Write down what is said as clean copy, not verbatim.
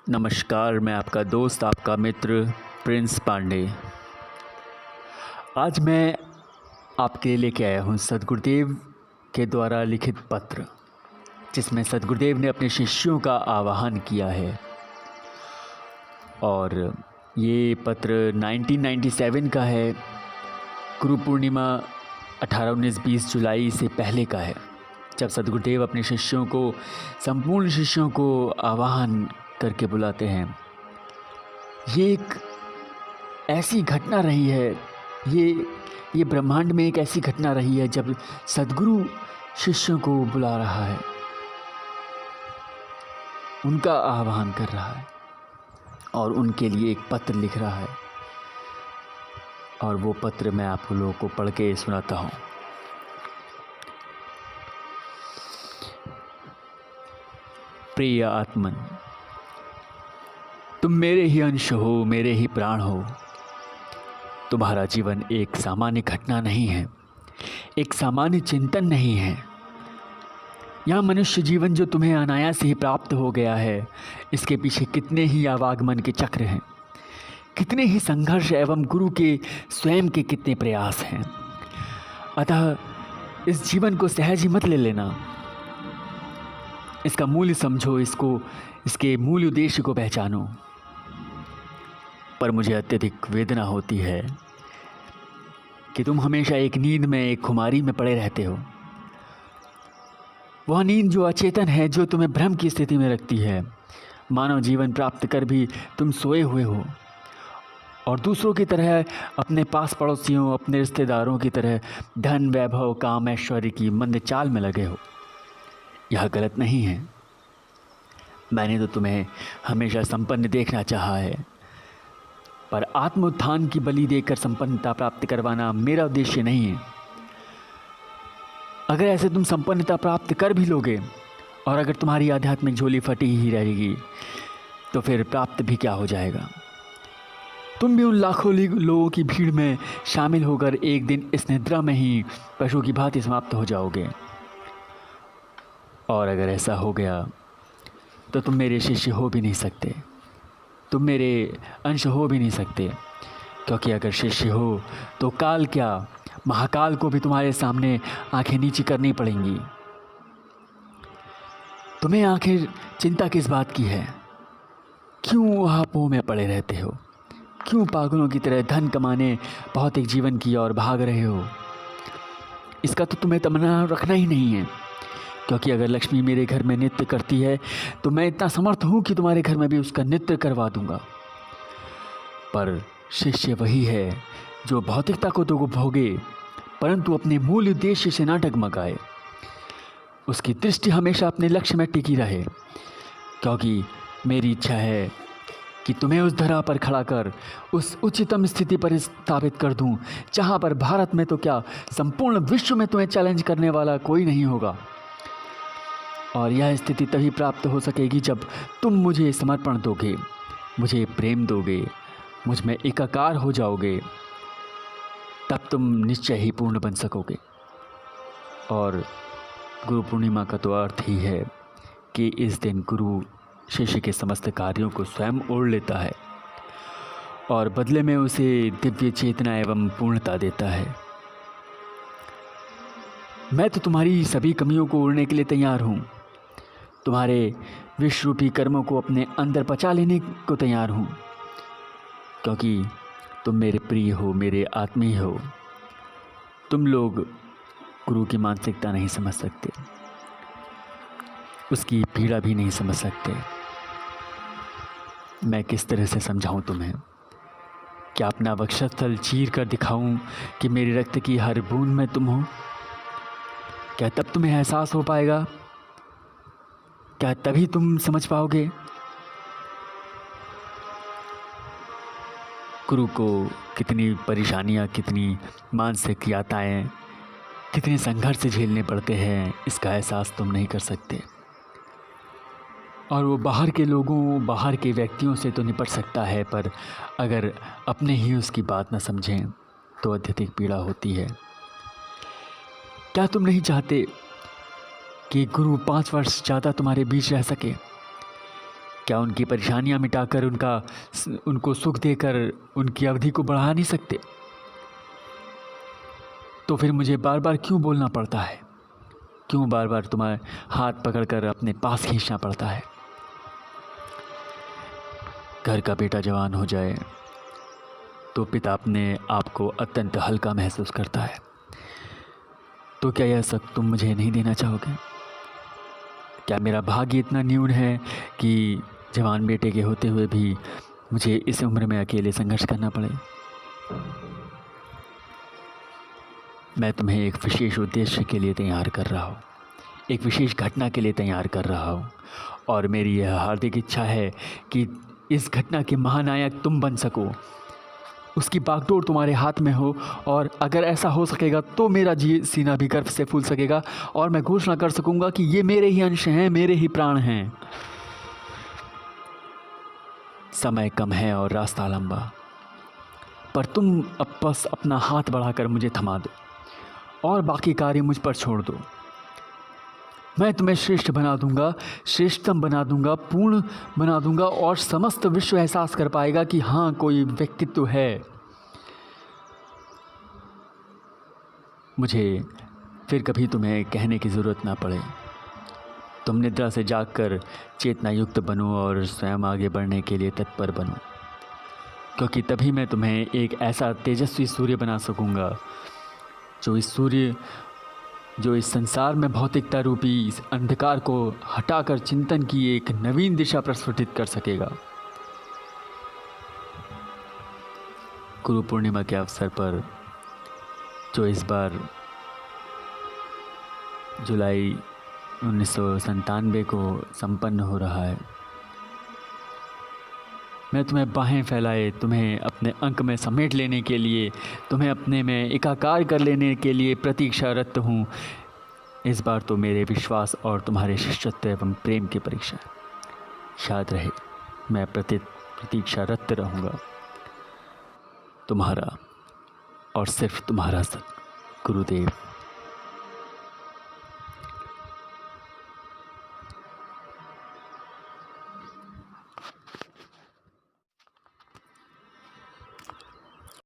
नमस्कार, मैं आपका दोस्त, आपका मित्र प्रिंस पांडे। आज मैं आपके लिए लेके आया हूँ सद्गुरुदेव के द्वारा लिखित पत्र, जिसमें सद्गुरुदेव ने अपने शिष्यों का आह्वान किया है। और ये पत्र 1997 का है। गुरु पूर्णिमा 18, 19, 20 जुलाई से पहले का है, जब सद्गुरुदेव अपने शिष्यों को, संपूर्ण शिष्यों को आह्वान करके बुलाते हैं। ये एक ऐसी घटना रही है, ये ब्रह्मांड में एक ऐसी घटना रही है जब सद्गुरु शिष्यों को बुला रहा है, उनका आह्वान कर रहा है और उनके लिए एक पत्र लिख रहा है। और वो पत्र मैं आप लोगों को पढ़ के सुनाता हूँ। प्रिय आत्मन, तुम मेरे ही अंश हो, मेरे ही प्राण हो। तुम्हारा जीवन एक सामान्य घटना नहीं है, एक सामान्य चिंतन नहीं है। यह मनुष्य जीवन जो तुम्हें अनायास ही प्राप्त हो गया है, इसके पीछे कितने ही आवागमन के चक्र हैं, कितने ही संघर्ष एवं गुरु के स्वयं के कितने प्रयास हैं। अतः इस जीवन को सहज ही मत ले लेना। इसका मूल्य समझो, इसके मूल उद्देश्य को पहचानो। पर मुझे अत्यधिक वेदना होती है कि तुम हमेशा एक नींद में, एक खुमारी में पड़े रहते हो। वह नींद जो अचेतन है, जो तुम्हें भ्रम की स्थिति में रखती है। मानव जीवन प्राप्त कर भी तुम सोए हुए हो और दूसरों की तरह, अपने पास पड़ोसियों, अपने रिश्तेदारों की तरह धन, वैभव, काम, ऐश्वर्य की मंद चाल में लगे हो। यह गलत नहीं है। मैंने तो तुम्हें हमेशा संपन्न देखना चाहा है, पर आत्मोत्थान की बलि देकर संपन्नता प्राप्त करवाना मेरा उद्देश्य नहीं है। अगर ऐसे तुम संपन्नता प्राप्त कर भी लोगे और अगर तुम्हारी आध्यात्मिक झोली फटी ही रहेगी, तो फिर प्राप्त भी क्या हो जाएगा। तुम भी उन लाखों लोगों की भीड़ में शामिल होकर एक दिन इस निद्रा में ही पशु की भांति समाप्त हो जाओगे। और अगर ऐसा हो गया तो तुम मेरे शिष्य हो भी नहीं सकते, तुम मेरे अंश हो भी नहीं सकते। क्योंकि अगर शिष्य हो तो काल क्या, महाकाल को भी तुम्हारे सामने आंखें नीची करनी पड़ेंगी। तुम्हें आखिर चिंता किस बात की है? क्यों हापों में पड़े रहते हो? क्यों पागलों की तरह धन कमाने, भौतिक जीवन की ओर भाग रहे हो? इसका तो तुम्हें तमन्ना रखना ही नहीं है। क्योंकि अगर लक्ष्मी मेरे घर में नृत्य करती है तो मैं इतना समर्थ हूँ कि तुम्हारे घर में भी उसका नृत्य करवा दूंगा। पर शिष्य वही है जो भौतिकता को तो भोगे, परंतु अपने मूल उद्देश्य से ना डगमगाए। उसकी दृष्टि हमेशा अपने लक्ष्य में टिकी रहे। क्योंकि मेरी इच्छा है कि तुम्हें उस धरा पर खड़ा कर उस उच्चतम स्थिति पर स्थापित कर दूं, जहाँ पर भारत में तो क्या, संपूर्ण विश्व में तुम्हें चैलेंज करने वाला कोई नहीं होगा। और यह स्थिति तभी प्राप्त हो सकेगी जब तुम मुझे समर्पण दोगे, मुझे प्रेम दोगे, मुझ में एकाकार हो जाओगे। तब तुम निश्चय ही पूर्ण बन सकोगे। और गुरु पूर्णिमा का तो अर्थ ही है कि इस दिन गुरु शिष्य के समस्त कार्यों को स्वयं ओढ़ लेता है और बदले में उसे दिव्य चेतना एवं पूर्णता देता है। मैं तो तुम्हारी सभी कमियों को ओढ़ने के लिए तैयार हूँ। तुम्हारे विश्वरूपी कर्मों को अपने अंदर पचा लेने को तैयार हूँ। क्योंकि तुम मेरे प्रिय हो, मेरे आत्मीय हो। तुम लोग गुरु की मानसिकता नहीं समझ सकते, उसकी पीड़ा भी नहीं समझ सकते। मैं किस तरह से समझाऊं तुम्हें? क्या अपना वक्षस्थल चीर कर दिखाऊं कि मेरे रक्त की हर बूंद में तुम हो? क्या तब तुम्हें एहसास हो पाएगा? क्या तभी तुम समझ पाओगे? गुरु को कितनी परेशानियां, कितनी मानसिक यातनाएं, कितने संघर्ष झेलने पड़ते हैं, इसका एहसास तुम नहीं कर सकते। और वो बाहर के लोगों, बाहर के व्यक्तियों से तो निपट सकता है, पर अगर अपने ही उसकी बात न समझें तो अत्यधिक पीड़ा होती है। क्या तुम नहीं चाहते कि गुरु 5 वर्ष ज़्यादा तुम्हारे बीच रह सके? क्या उनकी परेशानियां मिटाकर उनको सुख देकर उनकी अवधि को बढ़ा नहीं सकते? तो फिर मुझे बार बार क्यों बोलना पड़ता है? क्यों बार बार तुम्हारे हाथ पकड़कर अपने पास खींचना पड़ता है? घर का बेटा जवान हो जाए तो पिता अपने आप को अत्यंत हल्का महसूस करता है। तो क्या यह सब तुम मुझे नहीं देना चाहोगे? क्या मेरा भाग्य इतना न्यून है कि जवान बेटे के होते हुए भी मुझे इस उम्र में अकेले संघर्ष करना पड़े? मैं तुम्हें एक विशेष उद्देश्य के लिए तैयार कर रहा हूँ, एक विशेष घटना के लिए तैयार कर रहा हूँ, और मेरी यह हार्दिक इच्छा है कि इस घटना के महानायक तुम बन सको, उसकी बागडोर तुम्हारे हाथ में हो। और अगर ऐसा हो सकेगा तो मेरा सीना भी गर्व से फूल सकेगा और मैं घोषणा कर सकूंगा कि ये मेरे ही अंश हैं, मेरे ही प्राण हैं। समय कम है और रास्ता लंबा, पर तुम अब बस अपना हाथ बढ़ाकर मुझे थमा दो और बाकी कार्य मुझ पर छोड़ दो। मैं तुम्हें श्रेष्ठ बना दूंगा, श्रेष्ठतम बना दूंगा, पूर्ण बना दूंगा, और समस्त विश्व एहसास कर पाएगा कि हाँ, कोई व्यक्तित्व है। मुझे फिर कभी तुम्हें कहने की ज़रूरत ना पड़े। तुम निद्रा से जागकर चेतना युक्त बनो और स्वयं आगे बढ़ने के लिए तत्पर बनो, क्योंकि तभी मैं तुम्हें एक ऐसा तेजस्वी सूर्य बना सकूंगा जो इस संसार में भौतिकता रूपी इस अंधकार को हटाकर चिंतन की एक नवीन दिशा प्रस्फुटित कर सकेगा। गुरु पूर्णिमा के अवसर पर, जो इस बार जुलाई 1997 को संपन्न हो रहा है, मैं तुम्हें बाहें फैलाए, तुम्हें अपने अंक में समेट लेने के लिए, तुम्हें अपने में एकाकार कर लेने के लिए प्रतीक्षारत हूँ। इस बार तो मेरे विश्वास और तुम्हारे शिष्यत्व एवं प्रेम की परीक्षा याद रहे, मैं प्रतीक्षारत रहूँगा। तुम्हारा और सिर्फ तुम्हारा गुरुदेव।